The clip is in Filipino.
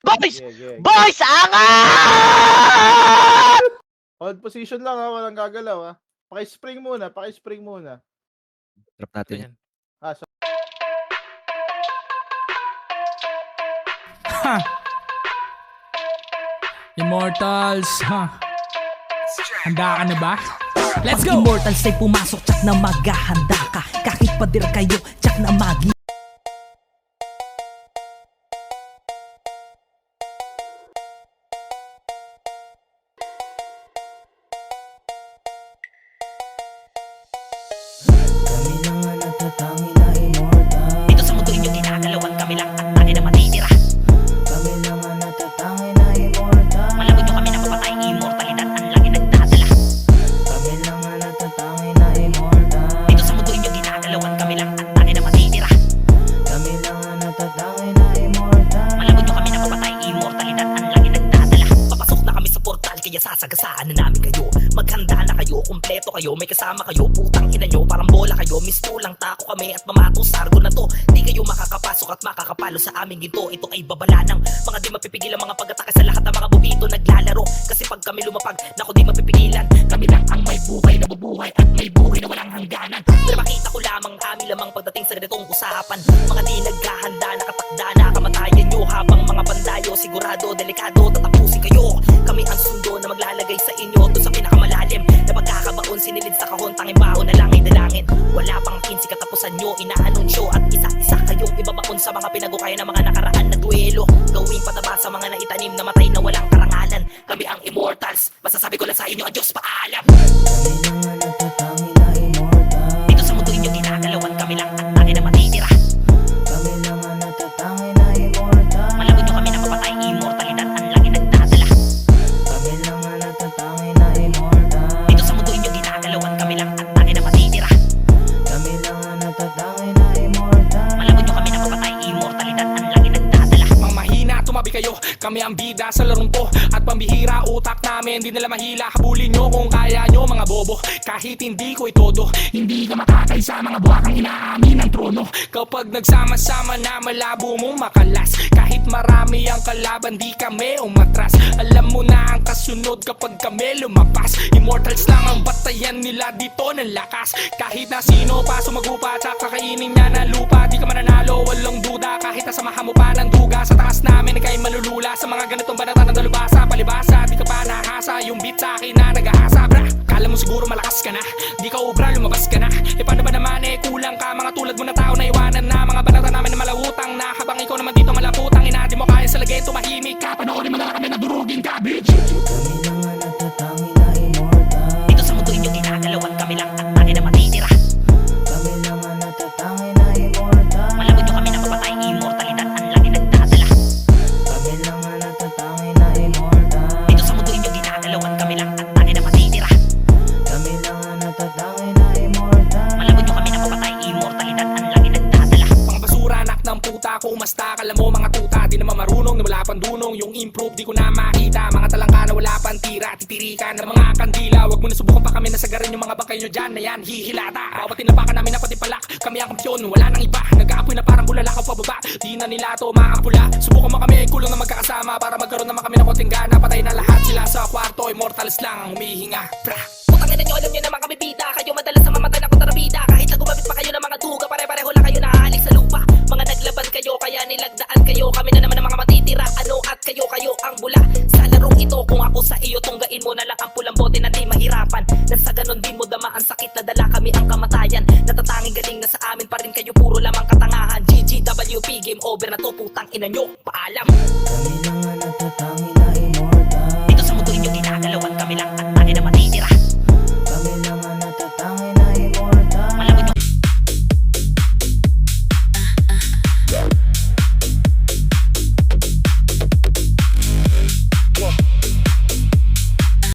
Boys! Yeah. Boys! Angat! Hold position lang ha, walang gagalaw ha. Paki-spring muna. Drop natin. Ayan. Ha! Immortals, ha? Handa ka na ba? Let's go! Immortals ay pumasok, tsak na maghahanda ka. Kahit pader kayo, tsak na magi. Kami lang ang natatangi na immortal. Dito sa mundo inyo ginagalawan, kami lang ang tangin na matitira. Kami lang ang natatangi na immortal. Malabot nyo kami na mapatay, immortalidad ang lagi nagdadala. Kami lang ang natatangi na immortal. Dito sa mundo inyo ginagalawan, kami lang ang tangin na matitira. Kami lang ang natatangi na immortal. Malabot nyo kami na mapatay, immortalidad ang lagi nagdadala. Papasok na kami sa portal, kaya sasagasaan na namin kayo. Maghanda na kayo, kumpleto kayo, may kasama kayo. Putang ina nyo, parang bola kayo. Misto lang tako kami at mamato sargo na to. Di kayo makakapasok at makakapalo sa aming ginto. Ito ay babala ng mga di mapipigil ang mga pag-atake sa lahat ng mga bubito naglalaro. Kasi pag kami lumapag, naku di mapipigilan. Kami lang ang may buhay na bubuhay at may buhay na walang hangganan. Pero makita ko lamang kami lamang pagdating sa ganitong usapan. Mga di naghahanda, nakatakda na kamatayan nyo. Habang mga pandayo, sigurado, delikado, tatapusin kayo. Kami ang sundo na maglalagay sa inyo doon sa pinakamalalim na pagkakabaon, sinilid sa kahon, tanging baon na lang ay dalangin. Wala pang 15 katapusan nyo, inaanunsyo at isa-isa kayong ibabaon sa mga pinagukaya ng mga nakaraan na duelo. Gawing pataba sa mga naitanim na matay na walang karangalan. Kami ang immortals, masasabi ko lang sa inyo, adios, paalam. Kami lang ang natatangi na immortal. Dito sa mundo inyo ginagalawan, kami lang ang tangin na matitira. Kami lang ang natatangi na immortal. Malabot nyo kami na mapatay, immortalidad ang lagi nagdadala. Kami lang ang natatangi na immortal. Dito sa mundo inyo ginagalawan, kami lang ang tangin na matitira. Kami lang ang natatangi na immortal. Malabot nyo kami na mapatay, immortalidad ang lagi nagdadala. Mga mahina, tumabi kayo. Kami ang bida sa larong to. At pambihira, utak namin, di nila mahila. Habulin nyo kung kaya nyo, mga bobo. Kahit hindi ko itodo, hindi ka makakay sa mga buwakang inaamin ng trono. Kapag nagsama-sama na malabo mong makalas. Kahit marami ang kalaban, di kami umatras. Alam mo na ang kasunod kapag kami lumabas. Immortals lang ang batayan nila dito ng lakas. Kahit na sino pa sumagupa at kakainin niya ng lupa, di ka mananalo, walang duda. Kahit nasamahan mo pa ng duga, sa taas namin ika'y malulula. Sa mga ganitong banatan ng dalubasa, palibasa, di ka pa nahasa. Yung beat sa akin na nag-ahasa, bra. Kala mo siguro malakas ka na, di ka ubra, lumabas ka na. E paano ba naman kulang ka, mga tulad mo na tao na iwanan na. Mga banatan namin na malawutang na, habang ikaw naman dito malaputang ina. Di mo kaya sa lagay, tumahimik ka, panoorin mo na kami na durugin ka, bitch. Kami lang ang natatangi na immortal. Dito sa mundo inyo ginagalawan, kami lang ang tangin na matitira. Kami lang ang natatangi na immortal. Malabot nyo kami na mapatay, immortalidad ang lagi nagdadala. Kami lang ang natatangi na immortal. Dito sa mundo inyo ginagalawan, kami lang ang tangin na matitira. Kami lang ang natatangi na immortal. Malabot nyo kami na mapatay, immortalidad ang lagi nagdadala. Mga basura, anak ng puta, kung umasta ka mo mga tuta. Di naman marunong na wala pang dunong, yung improve di ko na makita. Mga talangka na wala pang tira, titirikan ng mga kandila. Wag mo na subukan pa kami, nasagarin yung mga bangkay nyo dyan na yan, hihilata. Bawat tinapakan namin na pati palak, kami ang kampyon, wala nang iba. Nag-aapoy na parang bulalakaw pababa, di na nila to makapula. Subukan mo kami, kulong na magkakasama, para magkaroon naman kami ng konting gana. Patay na lahat sila sa kwarto, immortals lang ang humihinga, pra. Putang ina nyo, alam nyo naman kami bida. Kayo madalas na mamatay na kontrabida. Kahit na gumamit pa kayo ng mga duga, pare-pareho lang kayo nahalik sa lupa. Mga naglaban kayo, kaya nilagdaan kayo. Kami na naman ang mga matitira, ano at kayo ang bula. Sa larong ito, kung ako sa iyo, tunggain mo na lang ang pulang bote na di mahirapan. Nang sa ganon di mo dama ang sakit na dala, kami ang kamatayan. Natatanging galing na sa amin pa rin kayo, puro lamang katangahan. GGWP, game over na to, putang ina nyo, paalam. Kami lang ang